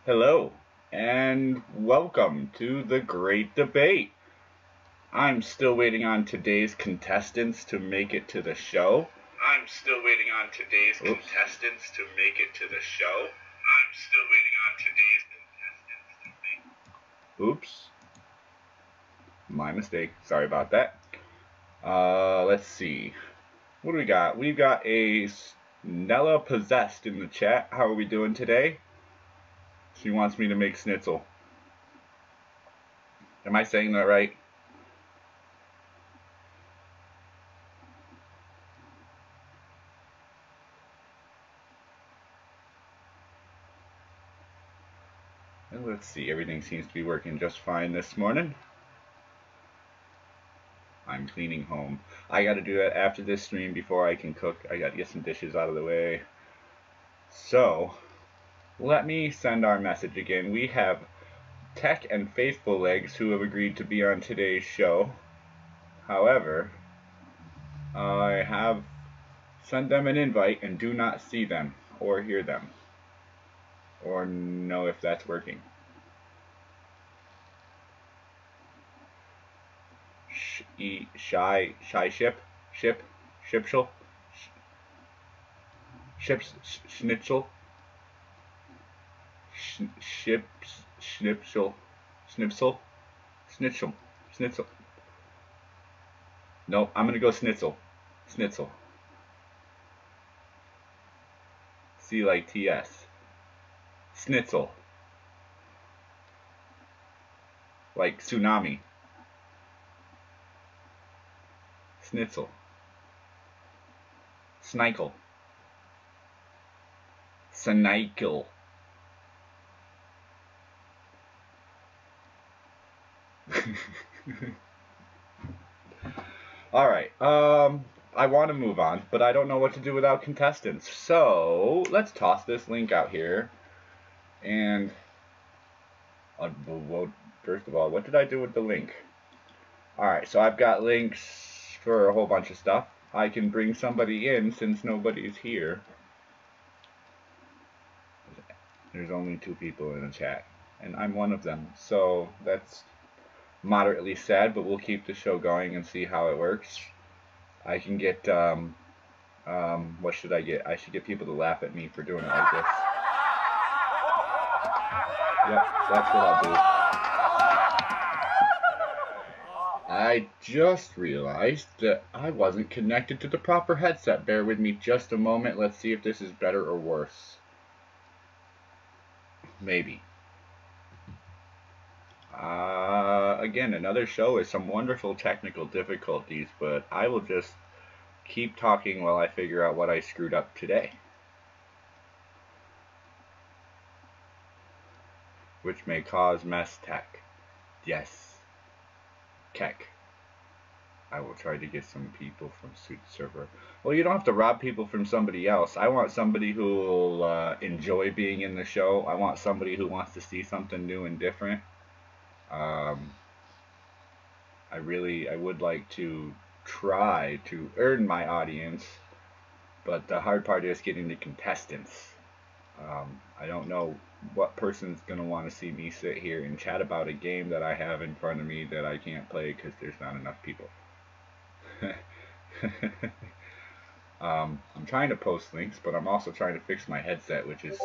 Hello, and welcome to the Great Debate. I'm still waiting on today's contestants to make it to the show. Oops. My mistake. Sorry about that. Let's see. What do we got? We've got a Nella Possessed in the chat. How are we doing today? She wants me to make schnitzel. Am I saying that right? And let's see. Everything seems to be working just fine this morning. I'm cleaning home. I gotta do that after this stream before I can cook. I gotta get some dishes out of the way. So, let me send our message again. We have Tech and Faithful Legs who have agreed to be on today's show. However, I have sent them an invite and do not see them or hear them or know if that's working. Schnitzel. No, I'm gonna go Schnitzel. C like TS. Schnitzel. Like tsunami. Schnitzel. Snikel. Snikel. Alright, I want to move on, but I don't know what to do without contestants. So, let's toss this link out here. And, well, first of all, what did I do with the link? Alright, so I've got links for a whole bunch of stuff. I can bring somebody in since nobody's here. There's only 2 people in the chat, and I'm one of them. So, that's moderately sad, but we'll keep the show going and see how it works. I can get, what should I get? I should get people to laugh at me for doing it like this. Yep, that's what I'll do. I just realized that I wasn't connected to the proper headset. Bear with me just a moment. Let's see if this is better or worse. Maybe. Again, another show with some wonderful technical difficulties, but I will just keep talking while I figure out what I screwed up today. Which may cause mess tech. Yes. Keck. I will try to get some people from Suit Server. Well, you don't have to rob people from somebody else. I want somebody who will enjoy being in the show. I want somebody who wants to see something new and different. I would like to try to earn my audience, but the hard part is getting the contestants. I don't know what person's going to want to see me sit here and chat about a game that I have in front of me that I can't play because there's not enough people. I'm trying to post links, but I'm also trying to fix my headset, which is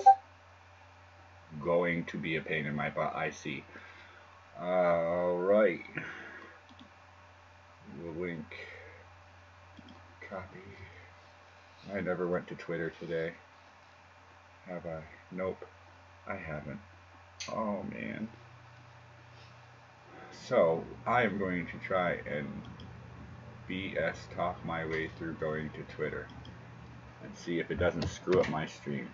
going to be a pain in my butt, I see. Alright. Link. Copy. I never went to Twitter today. Have I? Nope. I haven't. Oh man. So, I am going to try and BS talk my way through going to Twitter and see if it doesn't screw up my stream.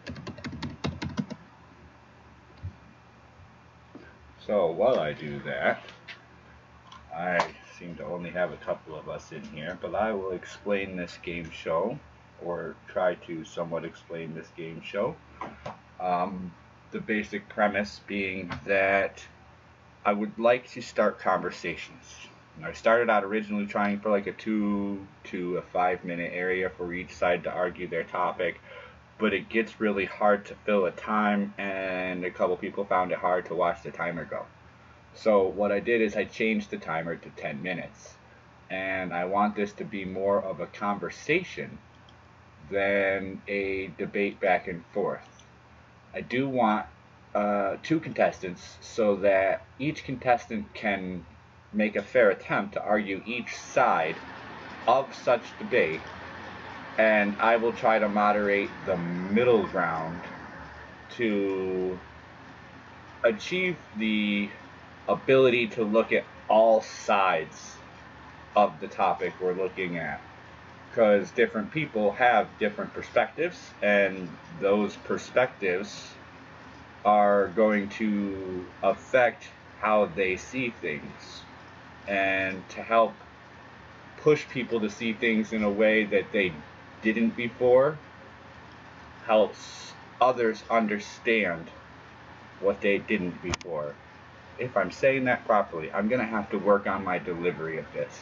So, while I do that, I seem to only have a couple of us in here, but I will explain this game show, or try to somewhat explain this game show. The basic premise being that I would like to start conversations. I started out originally trying for like a 2 to 5 minute area for each side to argue their topic, but it gets really hard to fill a time, and a couple people found it hard to watch the timer go. So what I did is I changed the timer to 10 minutes. And I want this to be more of a conversation than a debate back and forth. I do want 2 contestants so that each contestant can make a fair attempt to argue each side of such debate, and I will try to moderate the middle ground to achieve the ability to look at all sides of the topic we're looking at, because different people have different perspectives, and those perspectives are going to affect how they see things, and to help push people to see things in a way that they didn't before helps others understand what they didn't before. If I'm saying that properly, I'm going to have to work on my delivery of this.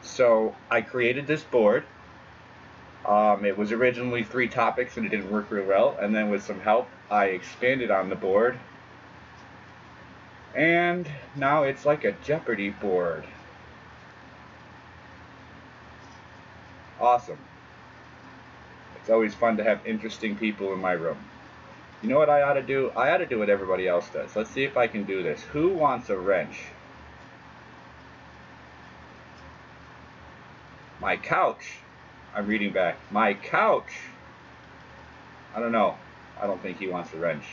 So I created this board. It was originally 3 topics and it didn't work real well, and then with some help I expanded on the board, and now it's like a Jeopardy board. Awesome. It's always fun to have interesting people in my room. You know what I ought to do? I ought to do what everybody else does. Let's see if I can do this. Who wants a wrench? My couch. I'm reading back. My couch. I don't know. I don't think he wants a wrench.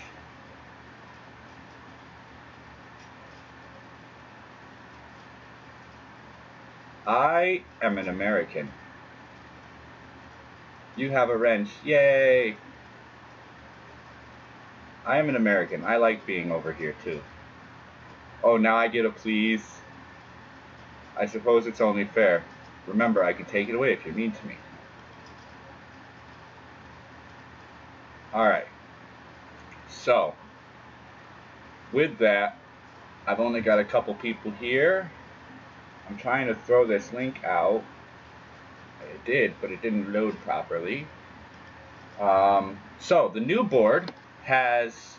I am an American. You have a wrench. Yay! I am an American. I like being over here too. Oh, now I get a please. I suppose it's only fair. Remember, I can take it away if you're mean to me. Alright. So, with that, I've only got a couple people here. I'm trying to throw this link out. It did, but it didn't load properly. So, the new board has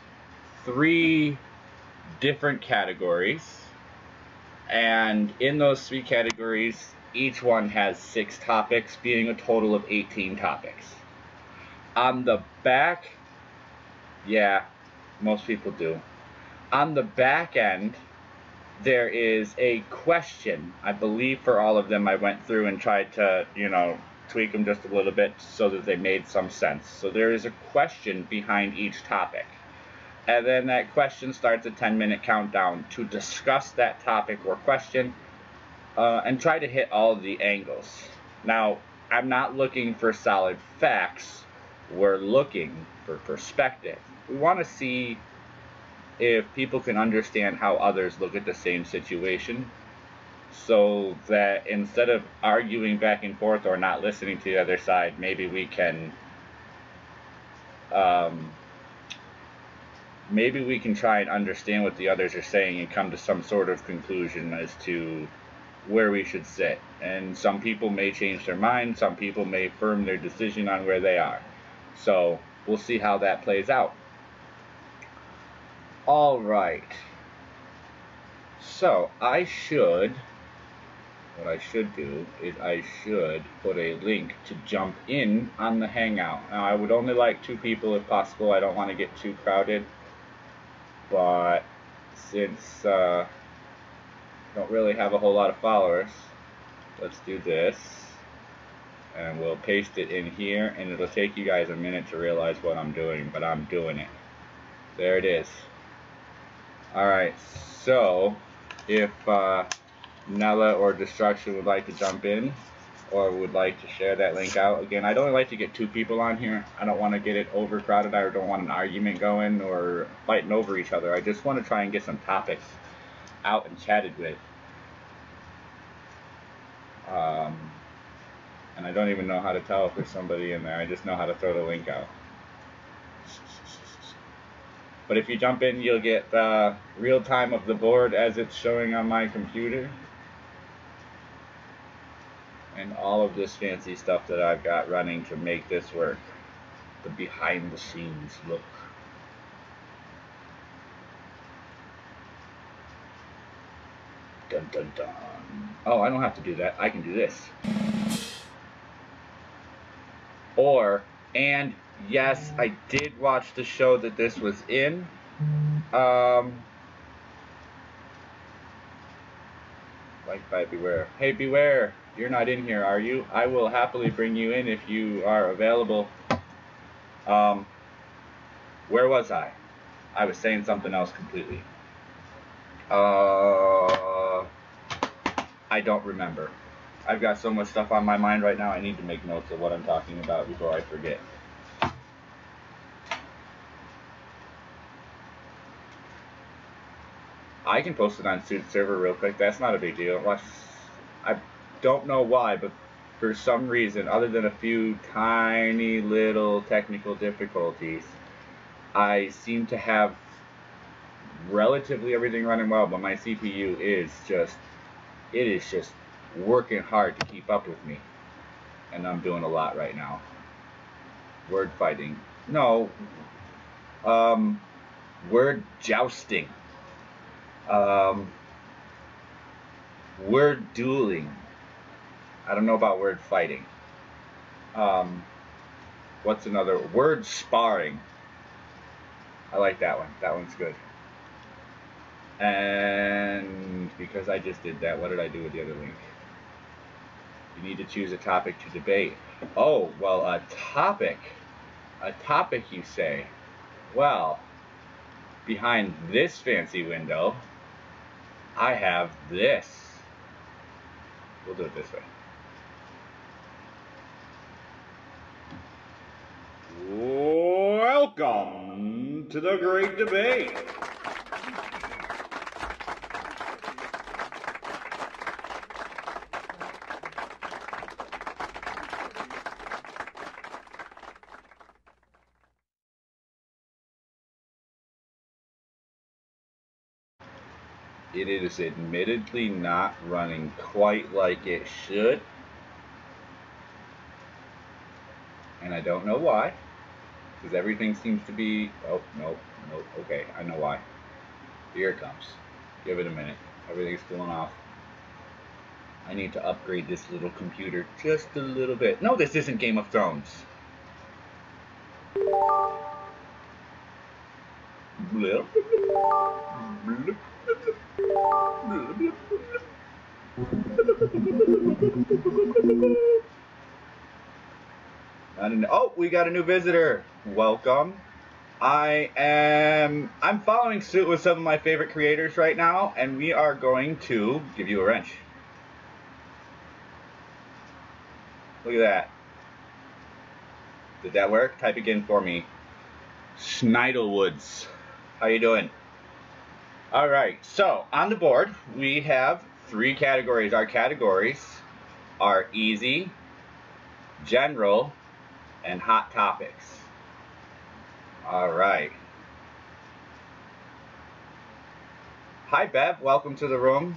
3 different categories. And in those 3 categories, each one has 6 topics, being a total of 18 topics. On the back, yeah, most people do. On the back end, there is a question. I believe for all of them I went through and tried to, tweak them just a little bit so that they made some sense. So there is a question behind each topic. And then that question starts a 10-minute countdown to discuss that topic or question and try to hit all of the angles. Now, I'm not looking for solid facts. We're looking for perspective. We want to see if people can understand how others look at the same situation, so that instead of arguing back and forth or not listening to the other side, maybe we can try and understand what the others are saying and come to some sort of conclusion as to where we should sit. And some people may change their mind, some people may firm their decision on where they are. So we'll see how that plays out. Alright. So what I should do is I should put a link to jump in on the Hangout. Now, I would only like 2 people if possible. I don't want to get too crowded. But since I don't really have a whole lot of followers, let's do this. And we'll paste it in here, and it'll take you guys a minute to realize what I'm doing, but I'm doing it. There it is. Alright, so if Nella or Destruction would like to jump in, or would like to share that link out. Again, I'd only like to get 2 people on here. I don't want to get it overcrowded. I don't want an argument going or fighting over each other. I just want to try and get some topics out and chatted with. And I don't even know how to tell if there's somebody in there. I just know how to throw the link out. But if you jump in, you'll get real time of the board as it's showing on my computer. And all of this fancy stuff that I've got running to make this work. the behind the scenes look. Dun dun dun. Oh, I don't have to do that. I can do this. Or, and yes, I did watch the show that this was in. Like by Beware. Hey, Beware, you're not in here, are you? I will happily bring you in if you are available. Where was I? I was saying something else completely. I don't remember. I've got so much stuff on my mind right now, I need to make notes of what I'm talking about before I forget. I can post it on Suit Server real quick. That's not a big deal. I don't know why, but for some reason, other than a few tiny little technical difficulties, I seem to have relatively everything running well, but my CPU is just working hard to keep up with me. And I'm doing a lot right now. Word fighting. No. Word jousting. Word dueling. I don't know about word fighting. What's another? Word sparring. I like that one. That one's good. And because I just did that, what did I do with the other link? You need to choose a topic to debate. Oh, well, a topic. A topic, you say? Well, behind this fancy window, I have this. We'll do it this way. Welcome to the Great Debate. It is admittedly not running quite like it should. And I don't know why. Because everything seems to be... Oh, nope. Okay, I know why. Here it comes. Give it a minute. Everything's going off. I need to upgrade this little computer just a little bit. No, this isn't Game of Thrones. Blip. Blip. Oh, we got a new visitor. Welcome. I'm following suit with some of my favorite creators right now, and we are going to give you a wrench. Look at that. Did that work? Type again for me. Schneidlewoods. How you doing? Alright, so on the board we have 3 categories. Our categories are easy, general, and hot topics. Alright. Hi Bev, welcome to the room.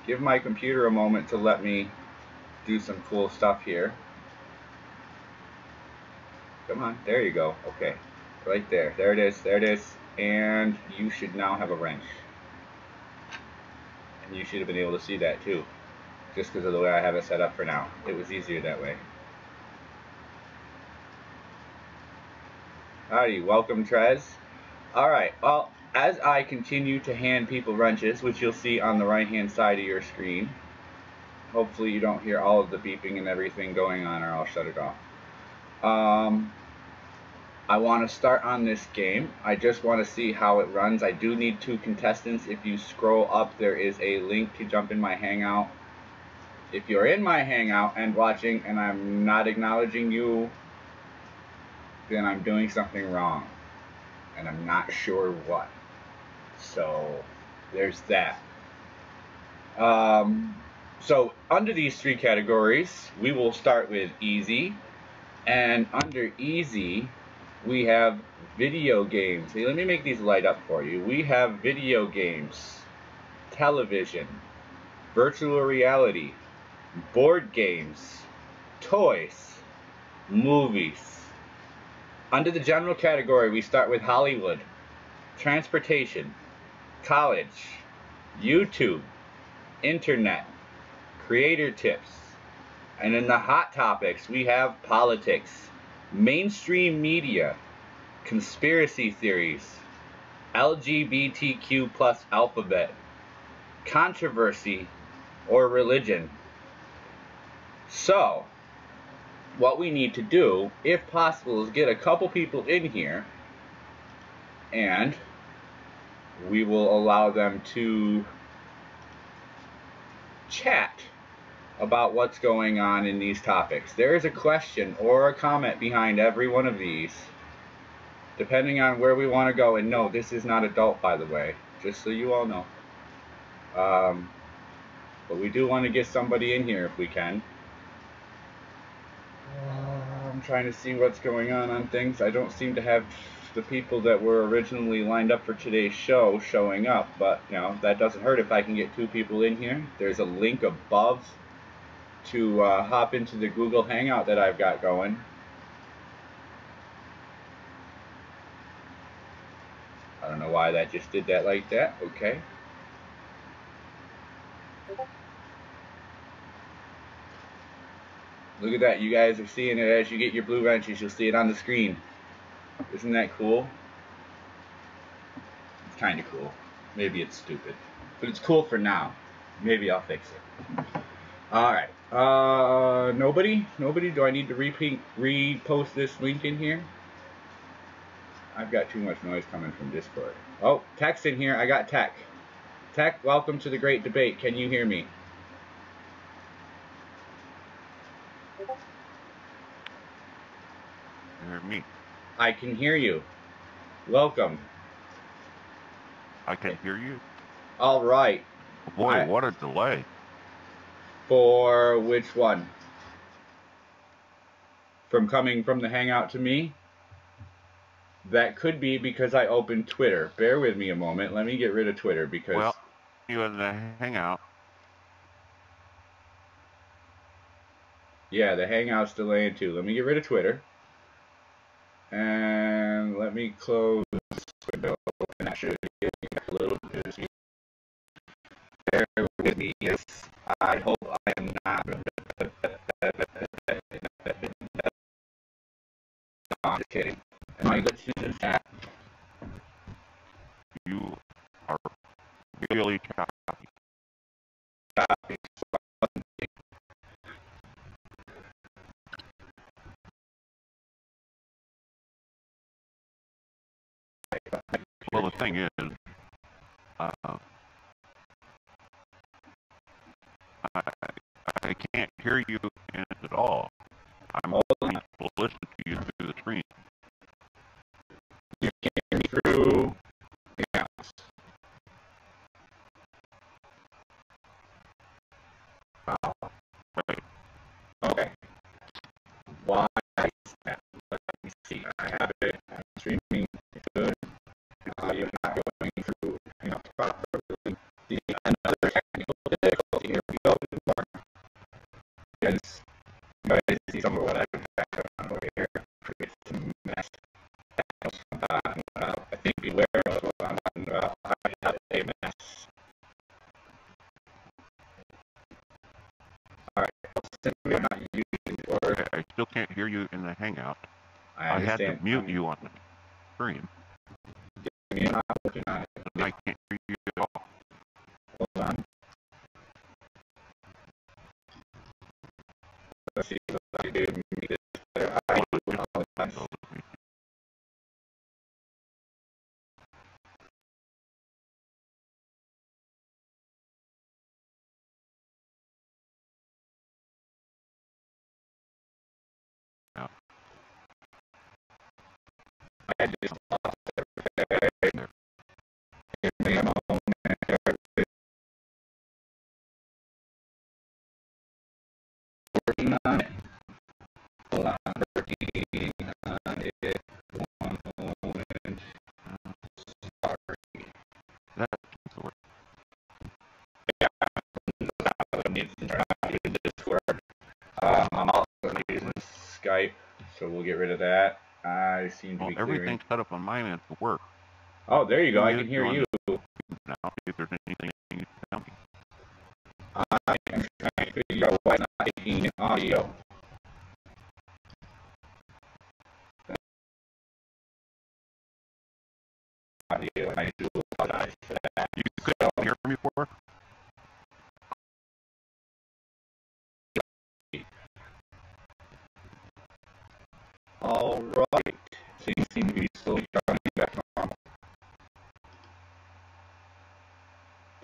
Give my computer a moment to let me do some cool stuff here. Come on, there you go. Okay, right there. There it is, there it is. And you should now have a wrench. And you should have been able to see that too. Just because of the way I have it set up for now. It was easier that way. Howdy, welcome Trez. Alright, well, as I continue to hand people wrenches, which you'll see on the right hand side of your screen, hopefully you don't hear all of the beeping and everything going on, or I'll shut it off. I want to start on this game. I just want to see how it runs. I do need 2 contestants. If you scroll up, there is a link to jump in my Hangout. If you're in my Hangout and watching and I'm not acknowledging you, then I'm doing something wrong. And I'm not sure what. So, there's that. So, under these 3 categories, we will start with easy. And under easy, we have video games. Hey, let me make these light up for you. We have video games, television, virtual reality, board games, toys, movies, Under the general category, we start with Hollywood, transportation, college, YouTube, internet, creator tips. And in the hot topics, we have politics, mainstream media, conspiracy theories, LGBTQ plus alphabet, controversy, or religion. So, what we need to do, if possible, is get a couple people in here, and we will allow them to chat about what's going on in these topics. There is a question or a comment behind every one of these, depending on where we want to go. And no, this is not adult, by the way, just so you all know. But we do want to get somebody in here if we can. I'm trying to see what's going on things. I don't seem to have the people that were originally lined up for today's show showing up, but you know, that doesn't hurt if I can get 2 people in here. There's a link above to hop into the Google Hangout that I've got going. I don't know why that just did that like that. Okay. Look at that. You guys are seeing it as you get your blue wrenches. You'll see it on the screen. Isn't that cool? It's kind of cool. Maybe it's stupid. But it's cool for now. Maybe I'll fix it. Alright. Nobody? Nobody? Do I need to repost this link in here? I've got too much noise coming from Discord. Oh, Tech's in here. I got Tech. Tech, welcome to the great debate. Can you hear me? Hear me? I can hear you. Welcome. I can hear you. All right. Boy, what a delay. For which one? From coming from the Hangout to me? That could be because I opened Twitter. Bear with me a moment. Let me get rid of Twitter because... Well, you in the Hangout. Yeah, the Hangout's delaying too. Let me get rid of Twitter. And let me close this window. And that should get me a little busy. Bear with me. Yes, I hope I am not... No, I'm just kidding. Am I good to the chat? You are really choppy. Well, the thing is, I can't hear you in it at all. I'm only able to listen to you through the screen. You can hear me through... Yeah. Wow. Right. Okay. Why is that? Let me see. I have it. I'm streaming. Good. Audio not going through. Properly. Another technical difficulty. Here we go. Yes. You guys see some of what I've got on over here. It's a mess. I think beware of what I'm talking about. I have a mess. Alright. Simply not using or... I still can't hear you in the Hangout. I had to mute you on the screen. I'm not working on it. And I can't hear you at all. Hold on. Let's see if I can do this better. I apologize. No. I just lost everything. Give me a moment. Working on it. Hold on. Working on it. One moment. Sorry. That's work. Yeah, I'm using Discord. I'm also using Skype, so we'll get rid of that. I seem to Well, be clearing. everything's set up on my end to work. Oh, there you go. I can hear you. Now, see if there's anything you can tell me. I am trying to figure out why it's not taking audio. Audio, and I do apologize for that. You couldn't hear me before? All right. Things seem to be slowly coming back to normal.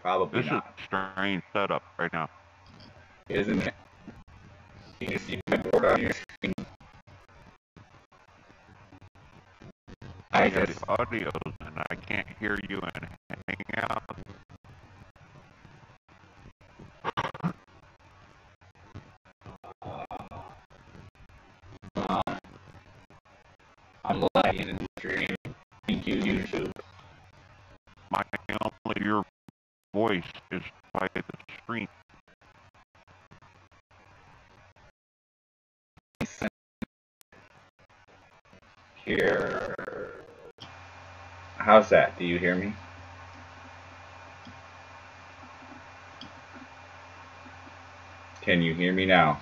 Probably This not. is a strange setup right now. Isn't it? You see my board on your screen. I hear just the audio and I can't hear you and hang out. I'm lagging in the stream. Thank you, YouTube. Only your voice is by the screen. Here. How's that? Do you hear me? Can you hear me now?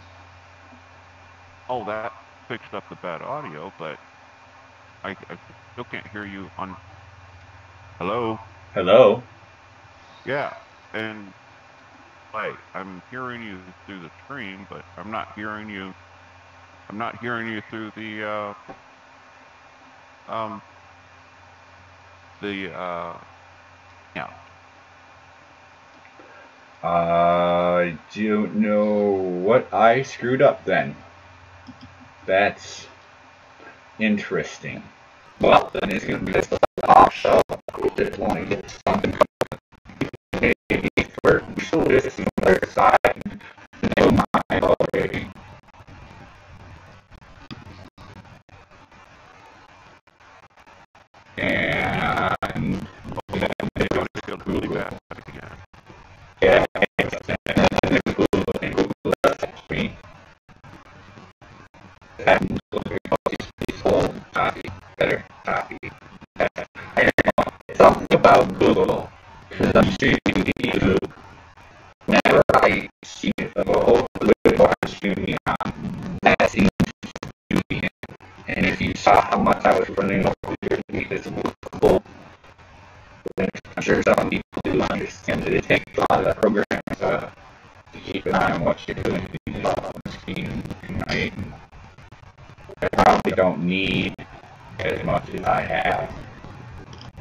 Oh, that fixed up the bad audio, but I still can't hear you on... Hello? Hello? Yeah, and like, I'm hearing you through the stream, but I'm not hearing you through the, yeah. I don't know what I screwed up then. That's interesting. Well, then it's going to be just off, so we just want to get something maybe for this is the other side. No mind already. And It's really bad again. yeah, and Google text me. And these whole copy, better copy. Something about Google, because I'm streaming to YouTube. Whenever I see it, I go, oh, I'm streaming on. That seems to be it. And if you saw how much I was running over here to be visible, I'm sure some people do understand that it takes a lot of the programs to keep an eye on what you're doing on the screen, right? I probably don't need as much as I have.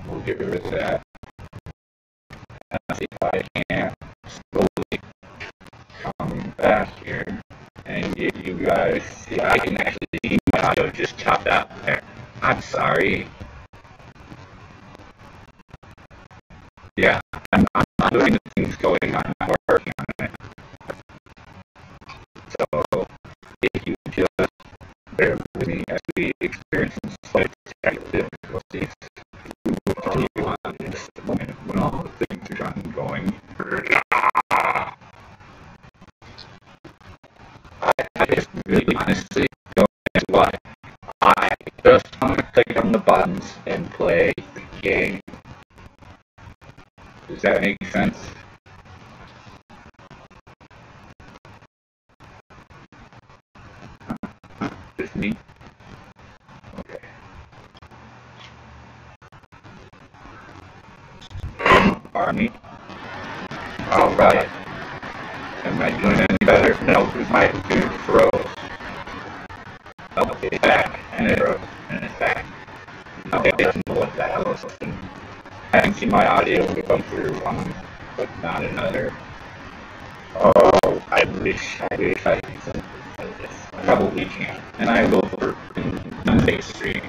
We'll get rid of that. And see if I can slowly come back here and give you guys. See, I can actually see my audio just chopped out there. I'm sorry. Yeah, I'm doing the things going on. I'm working on it. So, if you just bear with me as we experience some slight technical difficulties, we will tell you on in just a moment when all the things are done and going. I just really honestly don't know what. I just want to click on the buttons and play the game. Does that make sense? Just me? Okay. Pardon me. Alright. Am I doing any better? No, because my computer froze. Oh, it's back. And it froze. And it's back. Okay, I don't know what the hell is happening. I can see my audio come through one, but not another. Oh, I wish I could say this. I probably can't. And I will for Monday stream.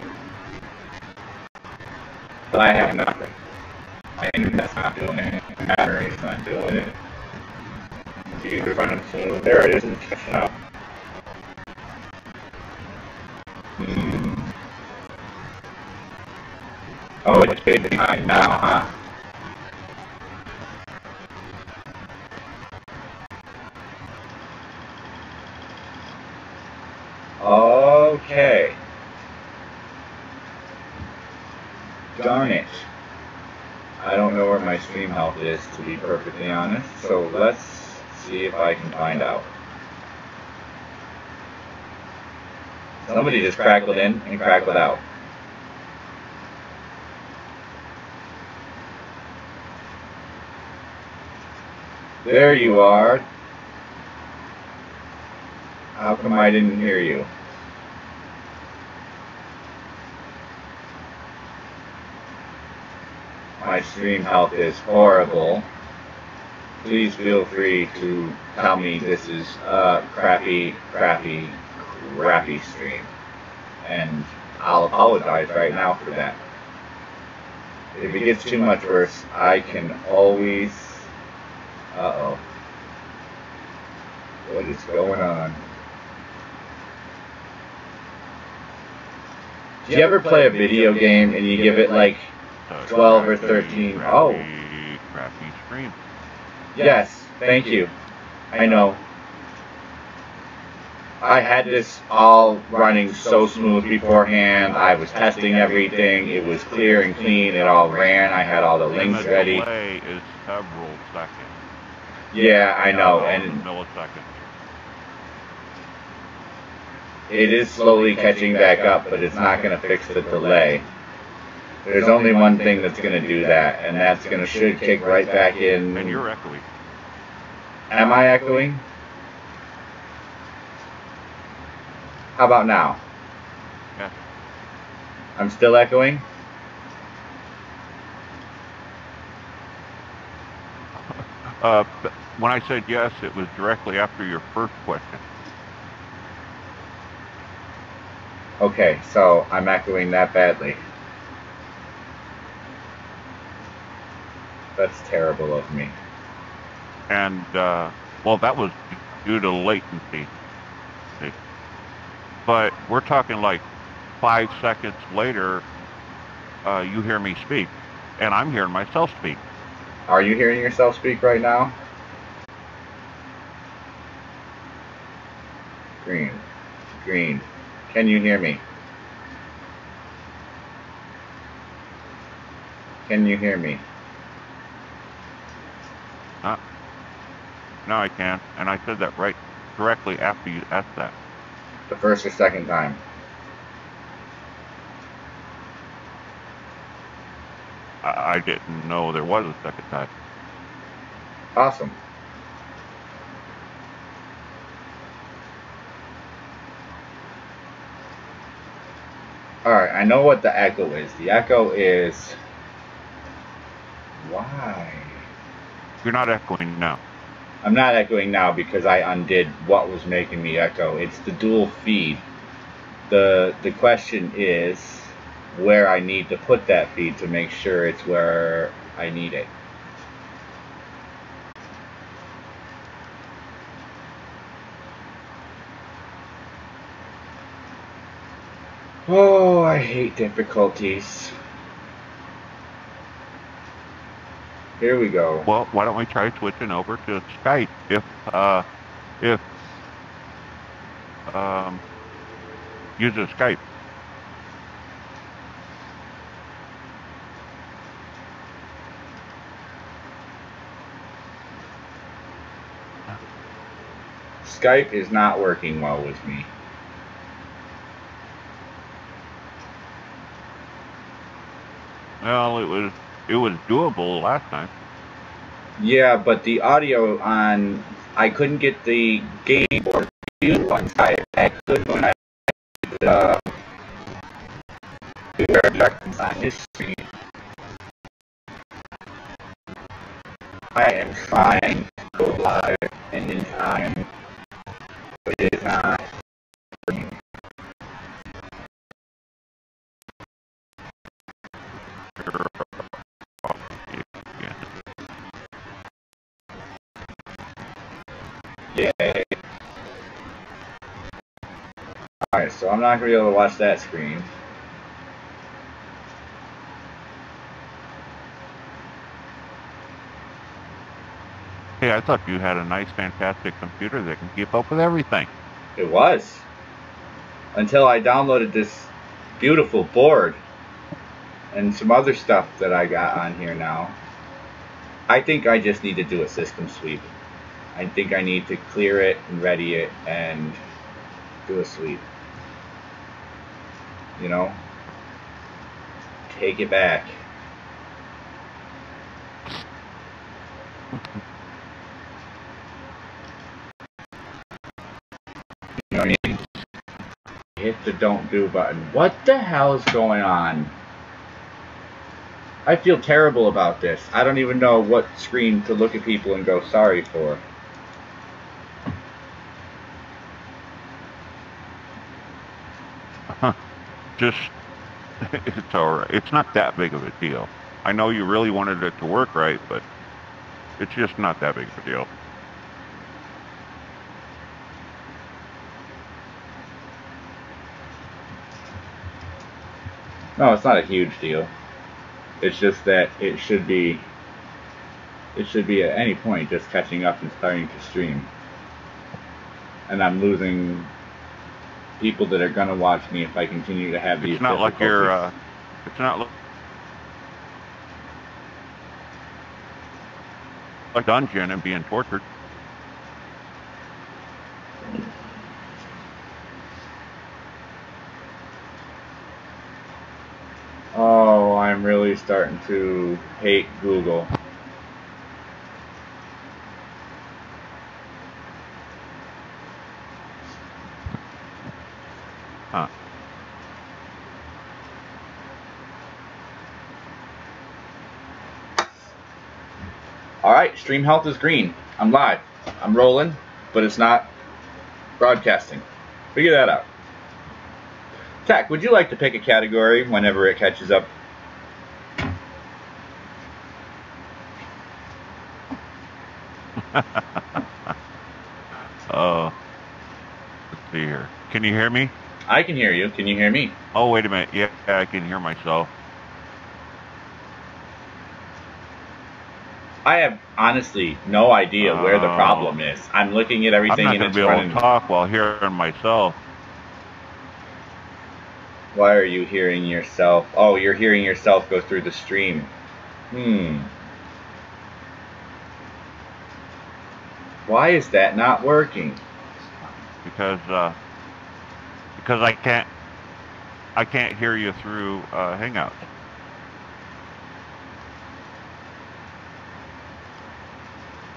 But I have nothing. My internet's not doing it. My battery's not doing it. Computer running slow. There it is. It's catching up. Oh, it's big behind now, huh? Okay. darn it. I don't know where my stream health is, to be perfectly honest, so let's see if I can find out. Somebody just crackled in and crackled out. There you are. How come I didn't hear you? My stream health is horrible. Please feel free to tell me this is a crappy stream. And I'll apologize right now for that. If it gets too much worse, I can always... Uh-oh. What is going on? Do you ever play a video game and you give it like 12 or 13? Crappy stream. Yes, thank you. I know. I had this all running so smooth beforehand. I was testing everything. It was clear and clean. It all ran. I had all the links ready. The delay is several seconds. Yeah, I know. And milliseconds. It is slowly catching back up, but it's not going to fix the delay. There's only one thing that's going to do that, and that's going to should kick right back in. And you're echoing. Am I echoing? How about now? Yeah. I'm still echoing? When I said yes, it was directly after your first question. Okay, so I'm echoing that badly. That's terrible of me. And, well, that was due to latency. See? But we're talking like 5 seconds later, you hear me speak, and I'm hearing myself speak. Are you hearing yourself speak right now? Green. Green. Can you hear me? Can you hear me? No, I can. And I said that right directly after you asked that. The first or second time? I didn't know there was a second time. Awesome. Alright, I know what the echo is. The echo is... Why? You're not echoing now. I'm not echoing now because I undid what was making me echo. It's the dual feed. The question is where I need to put that feed to make sure it's where I need it. Oh, I hate difficulties. Here we go. Well, why don't we try switching over to Skype if uses Skype. Skype is not working well with me. Well, it was doable last time. Yeah, but the audio on... I couldn't get the game board view on Skype. I could when I did the objectives on his screen. I am trying to go live and in time, but it is not working. Yay. Alright, so I'm not going to be able to watch that screen. Hey, I thought you had a nice, fantastic computer that can keep up with everything. It was. Until I downloaded this beautiful board. and some other stuff that I got on here now. I think I just need to do a system sweep. I think I need to clear it and ready it and do a sweep. You know? Take it back. You know what I mean? Hit the don't do button. What the hell is going on? I feel terrible about this. I don't even know what screen to look at people and go sorry for. Just, it's alright. It's not that big of a deal. I know you really wanted it to work right, but it's just not that big of a deal. No, it's not a huge deal. It's just that it should be at any point just catching up and starting to stream. And I'm losing people that are gonna watch me if I continue to have these It's not difficulties. like you're, it's not like dungeon and being tortured. Oh, I'm really starting to hate Google. Huh. Alright, stream health is green. I'm live. I'm rolling, but it's not broadcasting. Figure that out. Tech, would you like to pick a category whenever it catches up? Let's see here. Can you hear me? I can hear you. Can you hear me? Oh, wait a minute. Yeah, I can hear myself. I have honestly no idea where the problem is. I'm looking at everything I'm and not it's going to be able running. to talk while hearing myself. Why are you hearing yourself? Oh, you're hearing yourself go through the stream. Why is that not working? Because I can't hear you through Hangouts.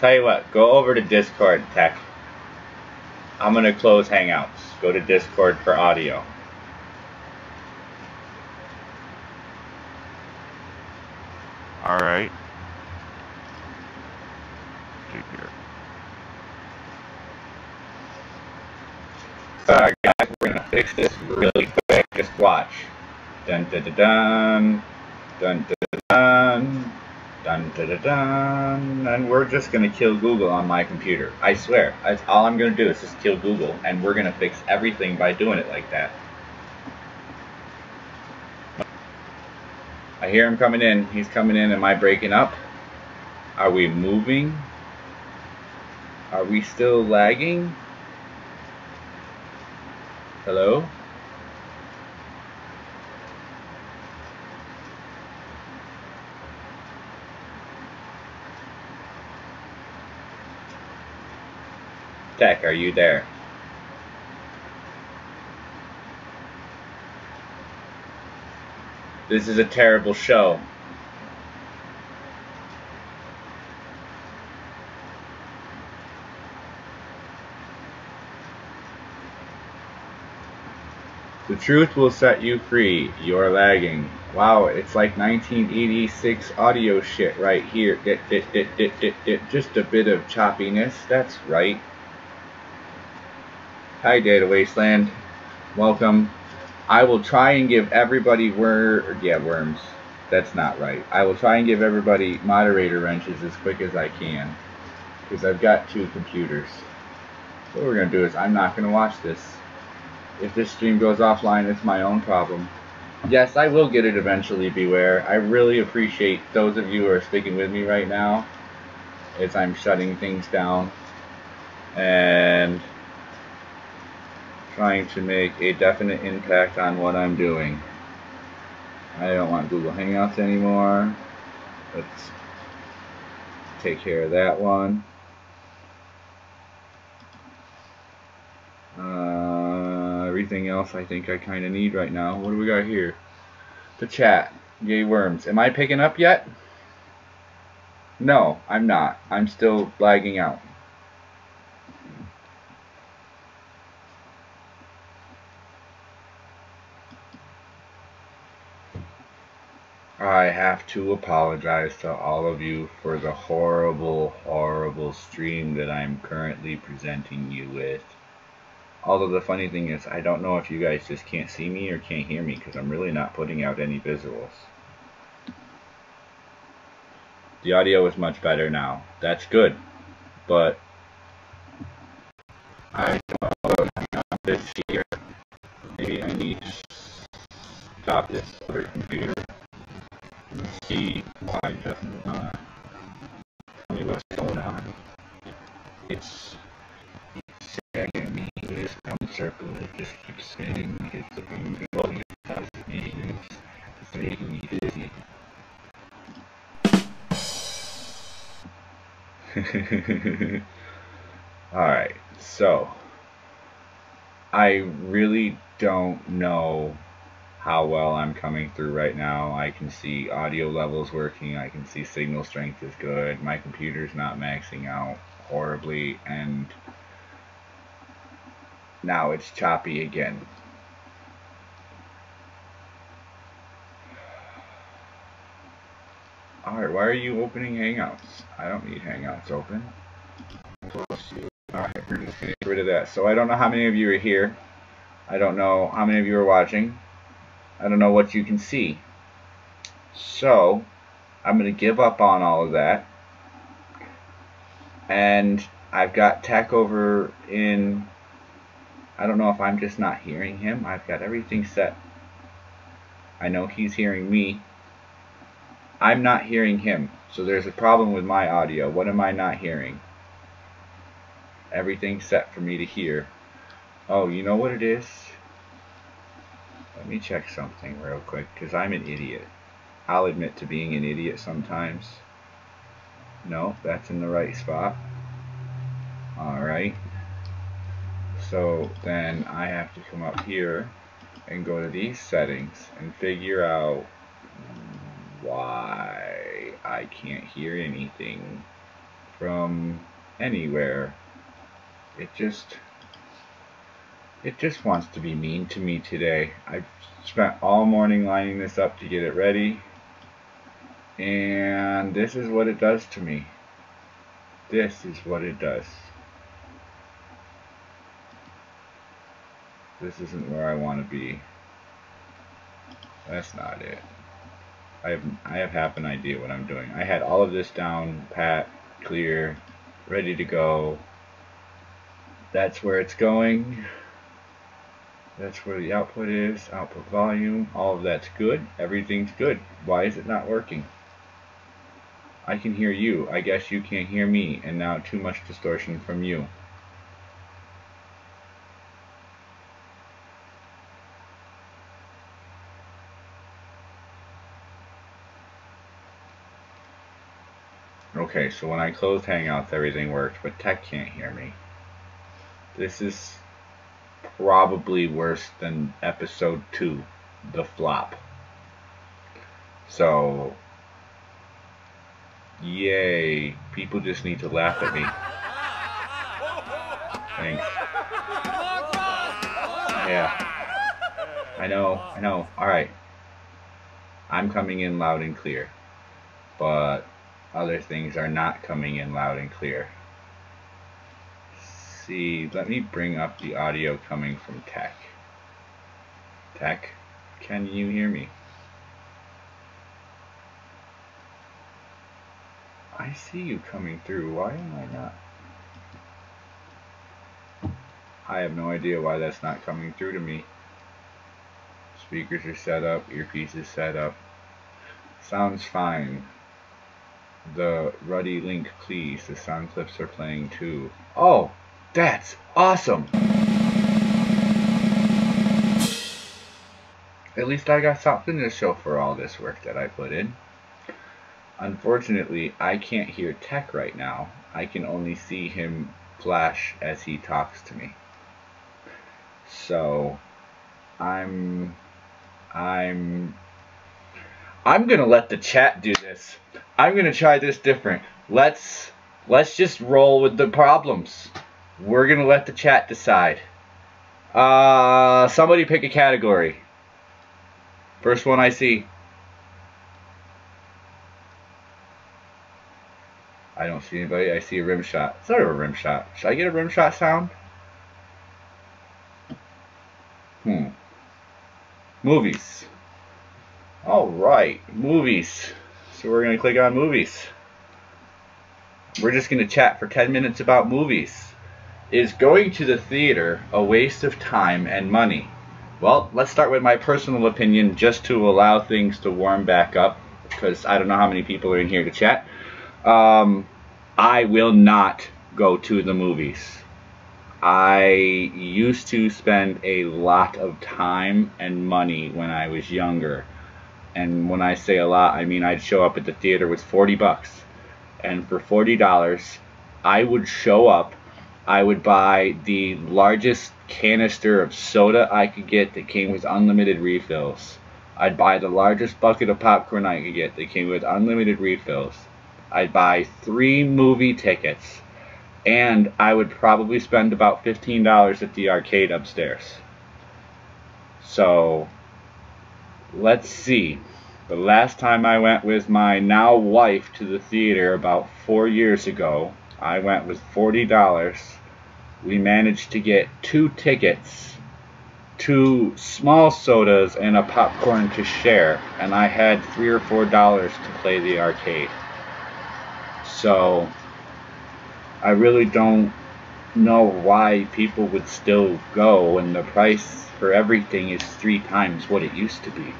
Tell you what, go over to Discord, Tech. I'm going to close Hangouts. Go to Discord for audio. All right. Let's see here. Guys, we're going to fix this really quick. Just watch. Dun dun dun dun. Dun dun dun. Dun dun dun dun. And we're just going to kill Google on my computer. I swear. That's all I'm going to do is just kill Google. And we're going to fix everything by doing it like that. I hear him coming in. He's coming in. Am I breaking up? Are we moving? Are we still lagging? Hello? Tech, are you there? This is a terrible show. The truth will set you free. You're lagging. Wow, it's like 1986 audio shit right here. Just a bit of choppiness. That's right. Hi, Data Wasteland. Welcome. I will try and give everybody worms. That's not right. I will try and give everybody moderator wrenches as quick as I can, because I've got two computers. So what we're going to do is I'm not going to watch this. If this stream goes offline, it's my own problem. Yes, I will get it eventually, Beware. I really appreciate those of you who are sticking with me right now as I'm shutting things down and trying to make a definite impact on what I'm doing. I don't want Google Hangouts anymore. Let's take care of that one. Everything else I think I kind of need right now. What do we got here? The chat. Yay worms. Am I picking up yet? No, I'm not. I'm still lagging out. I have to apologize to all of you for the horrible, horrible stream that I'm currently presenting you with. Although the funny thing is, I don't know if you guys just can't see me or can't hear me because I'm really not putting out any visuals. The audio is much better now. That's good. But I don't know this here. Maybe I need to stop this other computer and see why it doesn't tell me what's going on. It's sagging me. This circle it just keeps spinning. It's looking really tough to me. It's making me dizzy. Alright, so I really don't know how well I'm coming through right now. I can see audio levels working, I can see signal strength is good, my computer's not maxing out horribly, and now it's choppy again. Alright, why are you opening Hangouts? I don't need Hangouts open. Alright, we're just gonna get rid of that. So I don't know how many of you are here. I don't know how many of you are watching. I don't know what you can see. So I'm gonna give up on all of that. And I've got Tech over in, I don't know if I'm just not hearing him. I've got everything set. I know he's hearing me. I'm not hearing him. So there's a problem with my audio. What am I not hearing? Everything's set for me to hear. Oh, you know what it is? Let me check something real quick, because I'm an idiot. I'll admit to being an idiot sometimes. No, that's in the right spot. Alright. So then I have to come up here and go to these settings and figure out why I can't hear anything from anywhere. It just wants to be mean to me today. I've spent all morning lining this up to get it ready, and this is what it does to me. This is what it does. This isn't where I want to be. That's not it. I have half an idea what I'm doing. I had all of this down, pat, clear, ready to go. That's where it's going. That's where the output is, output volume, all of that's good. Everything's good. Why is it not working? I can hear you. I guess you can't hear me, and now too much distortion from you. Okay, so when I closed Hangouts, everything worked, but Tech can't hear me. This is probably worse than episode 2, the flop. So, yay. People just need to laugh at me. Thanks. Yeah. I know. Alright. I'm coming in loud and clear. But other things are not coming in loud and clear. See, let me bring up the audio coming from Tech. Tech, can you hear me? I see you coming through. Why am I not? I have no idea why that's not coming through to me. Speakers are set up, earpiece is set up. Sounds fine. The Ruddy link, please. The sound clips are playing too. Oh, that's awesome! At least I got something to show for all this work that I put in. Unfortunately, I can't hear Tech right now. I can only see him flash as he talks to me. So, I'm gonna let the chat do this. I'm gonna try this different. Let's just roll with the problems. We're gonna let the chat decide. Somebody pick a category. First one I see. I don't see anybody. I see a rim shot. It's not a rim shot. Should I get a rim shot sound? Movies. Alright, movies. So we're going to click on movies. We're just going to chat for 10 minutes about movies. Is going to the theater a waste of time and money? Well, let's start with my personal opinion just to allow things to warm back up, because I don't know how many people are in here to chat. I will not go to the movies. I used to spend a lot of time and money when I was younger. And when I say a lot, I mean I'd show up at the theater with 40 bucks. And for $40, I would show up. I would buy the largest canister of soda I could get that came with unlimited refills. I'd buy the largest bucket of popcorn I could get that came with unlimited refills. I'd buy 3 movie tickets. And I would probably spend about $15 at the arcade upstairs. So, let's see. The last time I went with my now wife to the theater about 4 years ago, I went with $40. We managed to get 2 tickets, 2 small sodas, and a popcorn to share. And I had $3 or $4 to play the arcade. So, I really don't know why people would still go when the price for everything is 3 times what it used to be.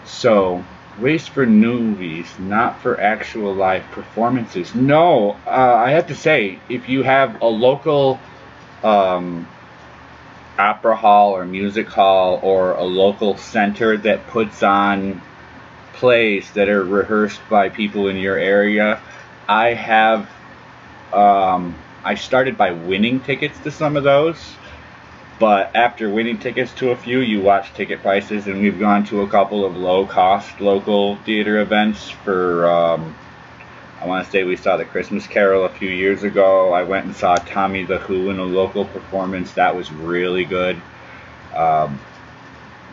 So, waste for movies, not for actual live performances. No, I have to say, if you have a local opera hall or music hall or a local center that puts on plays that are rehearsed by people in your area, I started by winning tickets to some of those, but after winning tickets to a few, you watch ticket prices, and we've gone to a couple of low-cost local theater events for, I want to say we saw The Christmas Carol a few years ago. I went and saw Tommy the Who in a local performance. That was really good.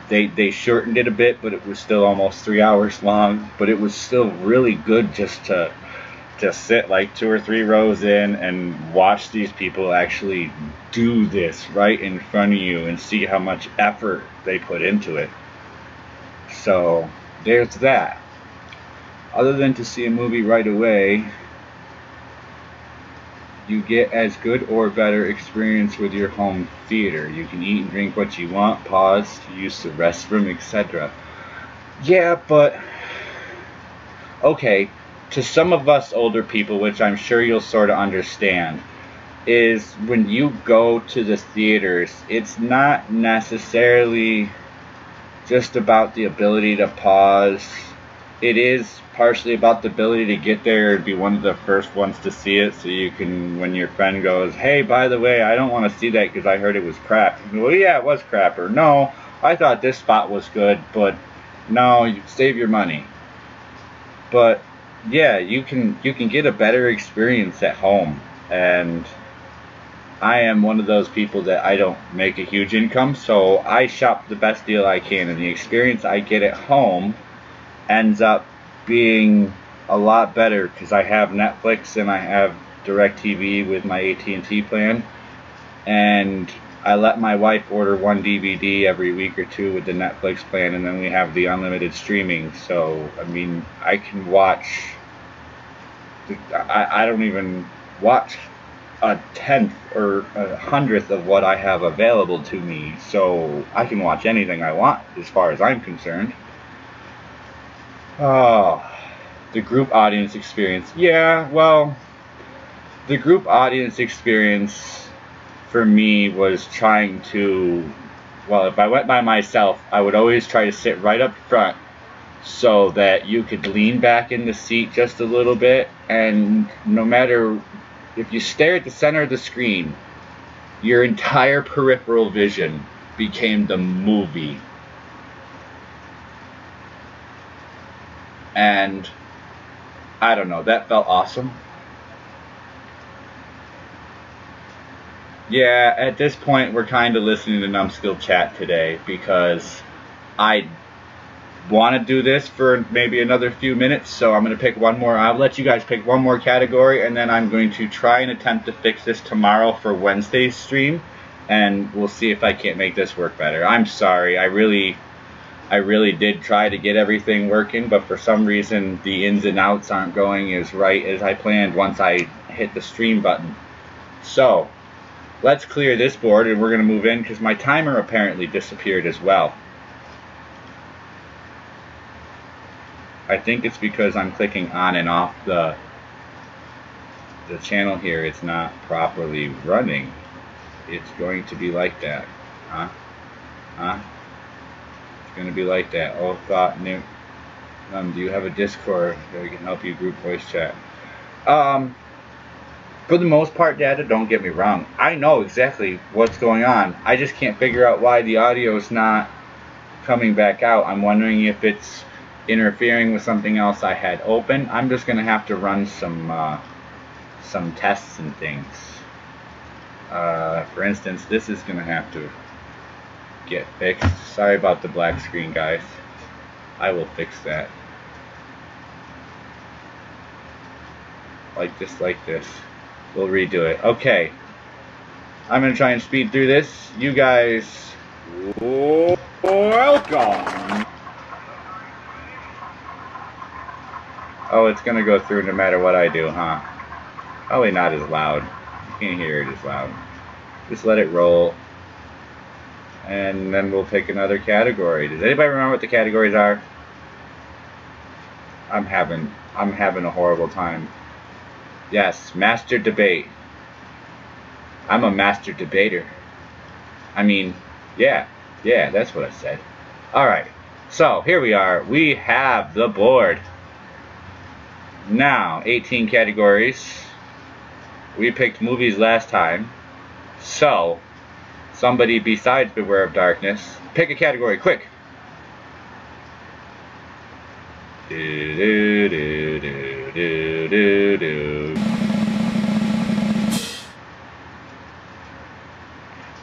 They shortened it a bit, but it was still almost 3 hours long, but it was still really good just to sit like 2 or 3 rows in and watch these people actually do this right in front of you and see how much effort they put into it. So there's that. Other than to see a movie right away, you get as good or better experience with your home theater. You can eat and drink what you want, pause, use the restroom, etc. Yeah, but okay, to some of us older people, which I'm sure you'll sort of understand, is when you go to the theaters, it's not necessarily just about the ability to pause. It is partially about the ability to get there and be one of the first ones to see it, so you can, when your friend goes, hey, by the way, I don't want to see that because I heard it was crap. You go, well, yeah, it was crap. Or, no, I thought this spot was good, but no, you save your money. But yeah, you can get a better experience at home, and I am one of those people that I don't make a huge income, so I shop the best deal I can, and the experience I get at home ends up being a lot better because I have Netflix and I have DirecTV with my AT&T plan, and I let my wife order 1 DVD every week or 2 with the Netflix plan, and then we have the unlimited streaming. So I mean, I can watch, I don't even watch a 10th or a 100th of what I have available to me, so I can watch anything I want as far as I'm concerned. Oh, the group audience experience. Yeah, well, the group audience experience for me was trying to well, if I went by myself, I would always try to sit right up front so that you could lean back in the seat just a little bit, and no matter if you stare at the center of the screen, your entire peripheral vision became the movie. And I don't know, that felt awesome. Yeah, at this point we're kind of listening to NumbedSkull chat today because I want to do this for maybe another few minutes, so I'm going to pick one more. I'll let you guys pick one more category, and then I'm going to try and attempt to fix this tomorrow for Wednesday's stream, and we'll see if I can't make this work better. I'm sorry, I really did try to get everything working, but for some reason the ins and outs aren't going as right as I planned once I hit the stream button. So let's clear this board and we're going to move in because my timer apparently disappeared as well. I think it's because I'm clicking on and off the channel here. It's not properly running. It's going to be like that. It's going to be like that. Oh, thought new. Do you have a Discord that we can help you group voice chat? For the most part, Dada, don't get me wrong. I know exactly what's going on. I just can't figure out why the audio is not coming back out. I'm wondering if it's interfering with something else I had open. I'm just going to have to run some tests and things. For instance, this is going to have to get fixed. Sorry about the black screen, guys. I will fix that. Like this. We'll redo it. Okay. I'm going to try and speed through this. You guys, welcome. Oh, it's going to go through no matter what I do, huh? Probably not as loud. You can't hear it as loud. Just let it roll. And then we'll pick another category. Does anybody remember what the categories are? I'm having a horrible time. Yes, master debate. I'm a master debater. I mean, yeah, that's what I said. Alright, so here we are. We have the board. Now, 18 categories. We picked movies last time. So, somebody besides Beware of Darkness, pick a category, quick.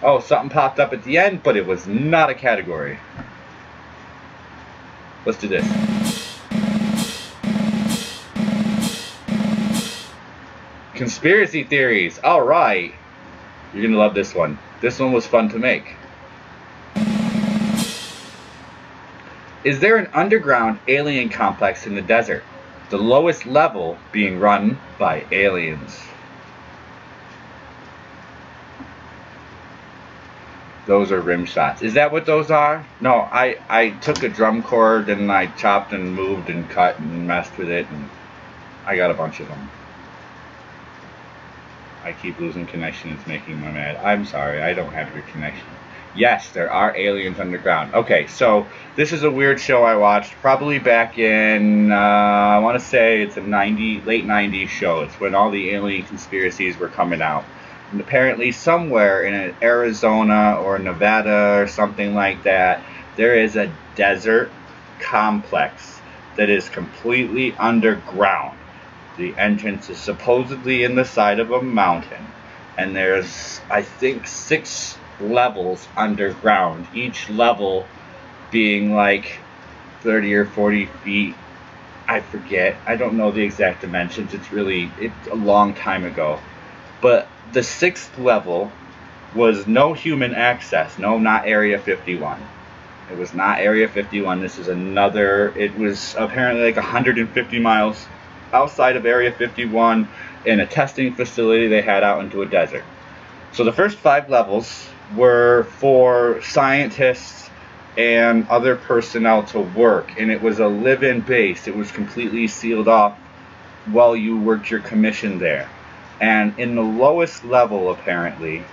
Oh, something popped up at the end, but it was not a category. Let's do this. Conspiracy theories. All right. You're going to love this one. This one was fun to make. Is there an underground alien complex in the desert? The lowest level being run by aliens. Those are rim shots. Is that what those are? No, I took a drum chord and I chopped and moved and cut and messed with it, and I got a bunch of them. I keep losing connection. It's making me mad. I'm sorry. I don't have your connection. Yes, there are aliens underground. Okay, so this is a weird show I watched probably back in, I want to say it's a late 90s show. It's when all the alien conspiracies were coming out. And apparently somewhere in Arizona or Nevada or something like that, there is a desert complex that is completely underground. The entrance is supposedly in the side of a mountain, and there's, I think, 6 levels underground, each level being like 30 or 40 feet. I forget. I don't know the exact dimensions. It's a long time ago. But the 6th level was no human access. No, not Area 51. It was not Area 51. This is another. It was apparently like 150 miles outside of Area 51 in a testing facility they had out into a desert. So the first 5 levels were for scientists and other personnel to work, and it was a live-in base. It was completely sealed off while you worked your commission there. And in the lowest level, apparently,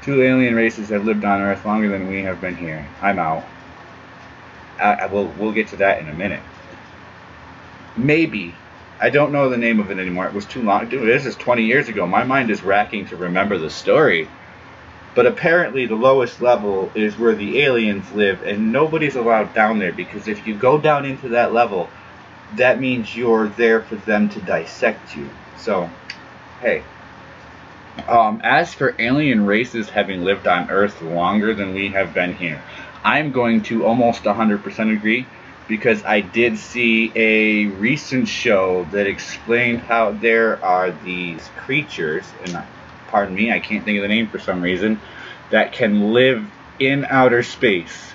2 alien races have lived on Earth longer than we have been here. I'm out. We'll get to that in a minute. Maybe. I don't know the name of it anymore. It was too long. Dude, this is 20 years ago. My mind is racking to remember the story. But apparently the lowest level is where the aliens live, and nobody's allowed down there, because if you go down into that level, that means you're there for them to dissect you. So, hey. As for alien races having lived on Earth longer than we have been here, I'm going to almost 100% agree, because I did see a recent show that explained how there are these creatures, and pardon me, I can't think of the name for some reason, that can live in outer space.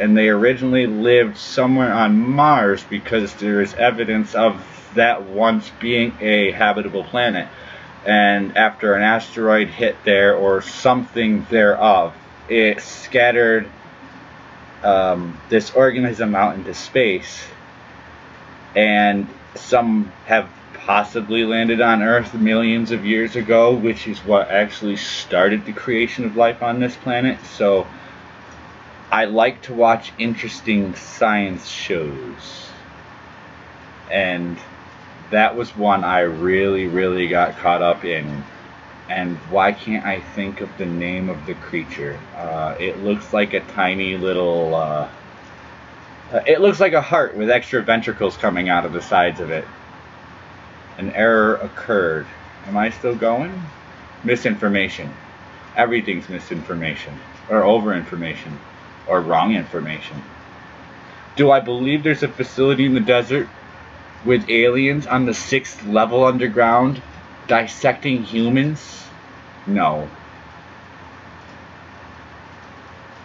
And they originally lived somewhere on Mars because there is evidence of that once being a habitable planet. And after an asteroid hit there, or something thereof, it scattered this organism out into space. And some have possibly landed on Earth millions of years ago, which is what actually started the creation of life on this planet. So I like to watch interesting science shows, and that was one I really got caught up in. And why can't I think of the name of the creature? It looks like a tiny little it looks like a heart with extra ventricles coming out of the sides of it. An error occurred. Am I still going? Misinformation. Everything's misinformation, or overinformation, or wrong information. Do I believe there's a facility in the desert with aliens on the 6th level underground dissecting humans? No.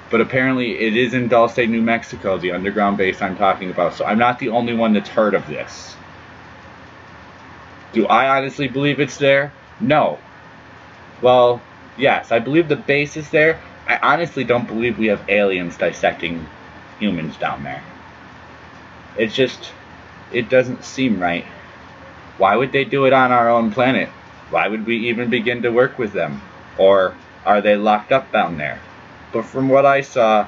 But apparently it is in Dulce, New Mexico, the underground base I'm talking about. So I'm not the only one that's heard of this. Do I honestly believe it's there? No. Well, yes, I believe the base is there. I honestly don't believe we have aliens dissecting humans down there. It's just, it doesn't seem right. Why would they do it on our own planet? Why would we even begin to work with them? Or are they locked up down there? But from what I saw,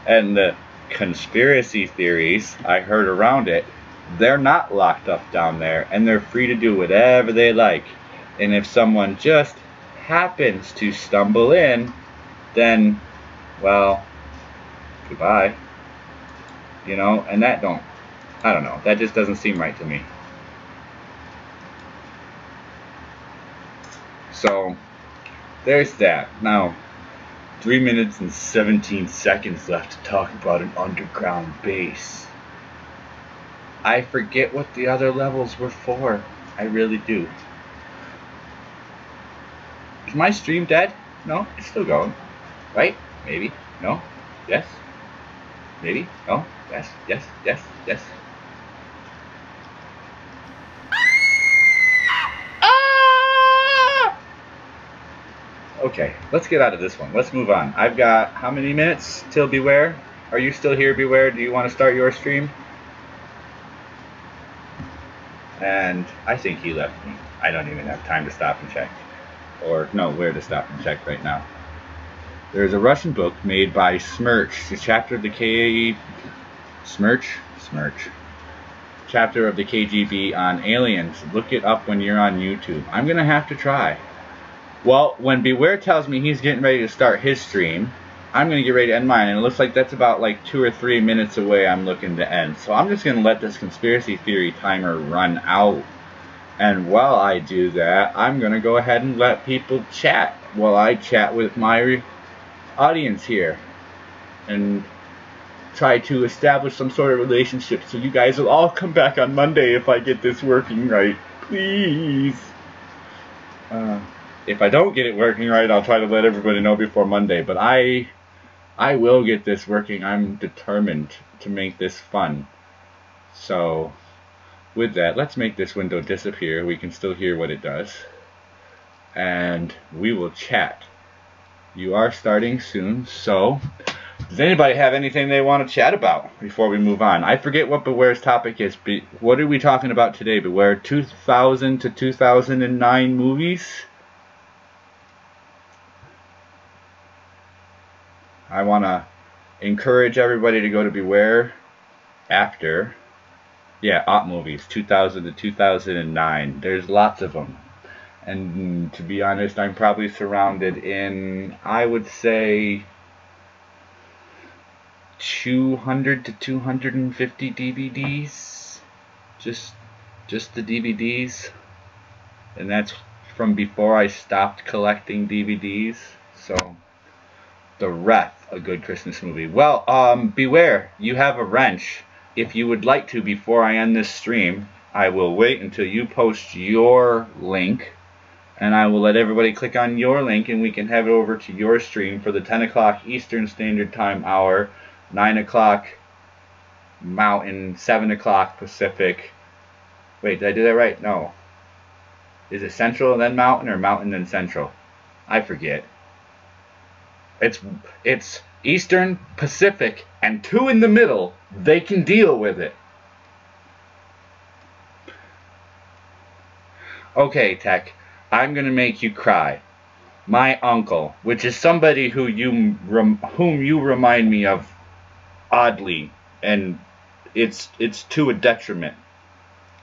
and the conspiracy theories I heard around it, they're not locked up down there, and they're free to do whatever they like. And if someone just happens to stumble in, then, well, goodbye. You know, and I don't know, that just doesn't seem right to me. So, there's that. Now, 3 minutes and 17 seconds left to talk about an underground base. I forget what the other levels were for. I really do. Is my stream dead? No, it's still going. Right? Maybe. No? Yes? Maybe? No? Yes? Yes? Yes? Yes? Okay, let's get out of this one. Let's move on. I've got how many minutes till Beware? Are you still here, Beware? Do you want to start your stream? And I think he left me. I don't even have time to stop and check. Or know where to stop and check right now. There's a Russian book made by Smirch. It's a chapter of the chapter of the KGB on aliens. Look it up when you're on YouTube. I'm going to have to try. Well, when Beware tells me he's getting ready to start his stream, I'm going to get ready to end mine, and it looks like that's about like 2 or 3 minutes away I'm looking to end. So I'm just going to let this conspiracy theory timer run out. And while I do that, I'm going to go ahead and let people chat while I chat with my audience here. And try to establish some sort of relationship, so you guys will all come back on Monday if I get this working right. Please. If I don't get it working right, I'll try to let everybody know before Monday. But I will get this working. I'm determined to make this fun. So, with that, let's make this window disappear. We can still hear what it does. And we will chat. You are starting soon, so does anybody have anything they want to chat about before we move on? I forget what Beware's topic is. What are we talking about today, Beware? 2000 to 2009 movies? I want to encourage everybody to go to Beware after. Yeah, Op movies, 2000 to 2009. There's lots of them. And to be honest, I'm probably surrounded in, I would say, 200 to 250 DVDs. Just the DVDs. And that's from before I stopped collecting DVDs. So, The Wreath, a good Christmas movie. Well, Beware, you have a wrench. If you would like to, before I end this stream, I will wait until you post your link, and I will let everybody click on your link, and we can have it over to your stream for the 10 o'clock Eastern Standard Time hour, 9 o'clock Mountain, 7 o'clock Pacific. Wait, did I do that right? No. Is it Central and then Mountain, or Mountain then Central? I forget. It's Eastern, Pacific, and 2 in the middle. They can deal with it. Okay, Tech, I'm going to make you cry. My uncle, which is somebody whom you remind me of oddly, and it's to a detriment.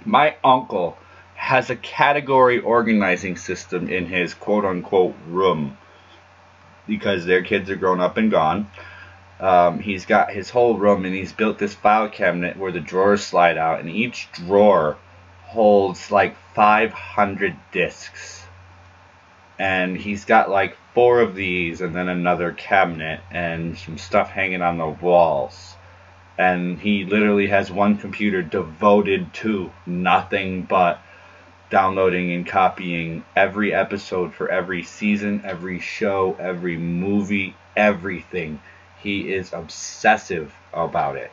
My uncle has a category organizing system in his quote-unquote room, because their kids are grown up and gone. He's got his whole room, and he's built this file cabinet where the drawers slide out, and each drawer holds like 500 discs. And he's got like 4 of these, and then another cabinet, and some stuff hanging on the walls. And he literally has one computer devoted to nothing but downloading and copying every episode for every season, every show, every movie, everything. He is obsessive about it.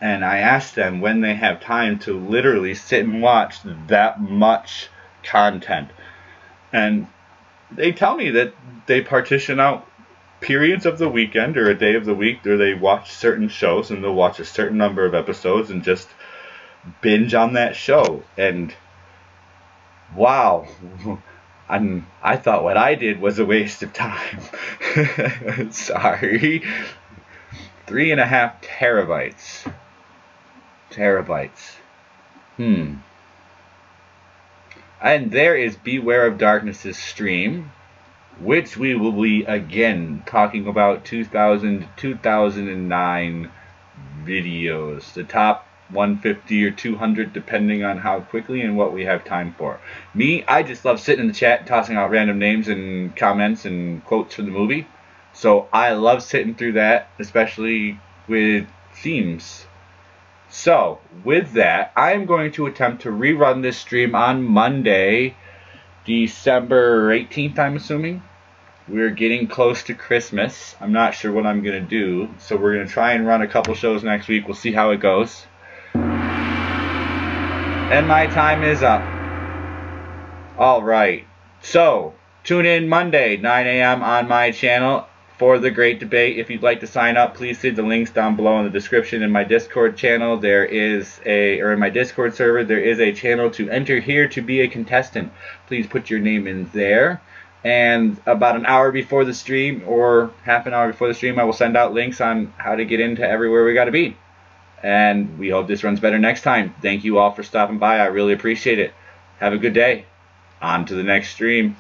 And I asked them when they have time to literally sit and watch that much content. And they tell me that they partition out periods of the weekend or a day of the week where they watch certain shows, and they'll watch a certain number of episodes and just binge on that show. And wow, I thought what I did was a waste of time. Sorry. 3.5 terabytes. And there is Beware of Darkness's stream, which we will be again talking about 2000 to 2009 videos. The top 150 or 200 depending on how quickly and what we have time for. Me, I just love sitting in the chat tossing out random names and comments and quotes from the movie. So I love sitting through that, especially with themes. So with that, I'm going to attempt to rerun this stream on Monday, December 18th, I'm assuming. We're getting close to Christmas. I'm not sure what I'm going to do, so we're going to try and run a couple shows next week. We'll see how it goes. And my time is up. Alright, so tune in Monday, 9 a.m. on my channel for the great debate. If you'd like to sign up, please see the links down below in the description. In my Discord channel, in my Discord server, there is a channel to enter here to be a contestant. Please put your name in there. And about an hour before the stream, or half an hour before the stream, I will send out links on how to get into everywhere we got to be. And we hope this runs better next time. Thank you all for stopping by. I really appreciate it. Have a good day. On to the next stream.